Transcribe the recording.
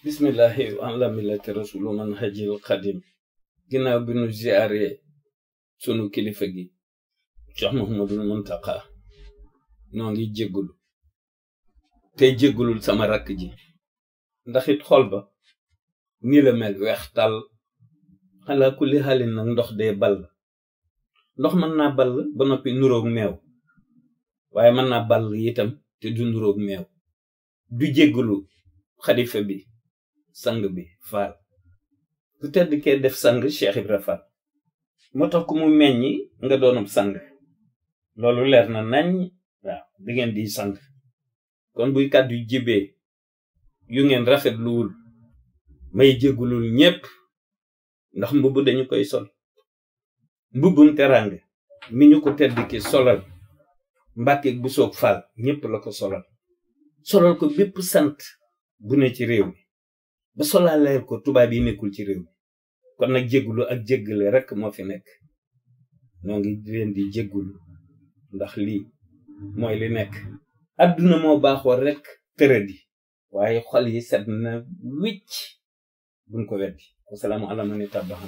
bismillahi wa ala millati rasulu man hajil qadim ginnaaw bi nu ziare sunu kilifa gi Cheikh Mouhamadul Muntaqa noo ngi jéggulu tey jéggulul sama rakk ji ndax it xol ba nii la mel weex tàll xalaa kulli xaalin nag ndox dee ball ndox mën naa ball ba noppi nuroog meew waaye mën naa ball itam te du nuroog meew du jéggulu xalifa bi sang bi faal ku tedd kee def sang Cheikh Ibra Fall moo tax ku mu meññi nga doonub sang loolu leer na nañ waaw di ngeen di sang kon buy kàddu yu jibee yu ngeen rafet luwul may jéggulul ñépp ndax mbubb dañu koy sol mbubbum teraanga mi ñu ko tedd ki solal Mbàkke bu soog Fall ñépp la ko solal ko bépp sant bu ne ci réew mi ba solaaleel ko tubaab yi nekkul ci réew mi kon nag jéggulu ak jéggale rek moo fi nekk noo ngi leen di jéggulu ndax lii mooy li nekk adduna moo baaxoo rek tëradi waaye xol yi set na wicc buñ ko weddi wasalaamu ala man ittaba'a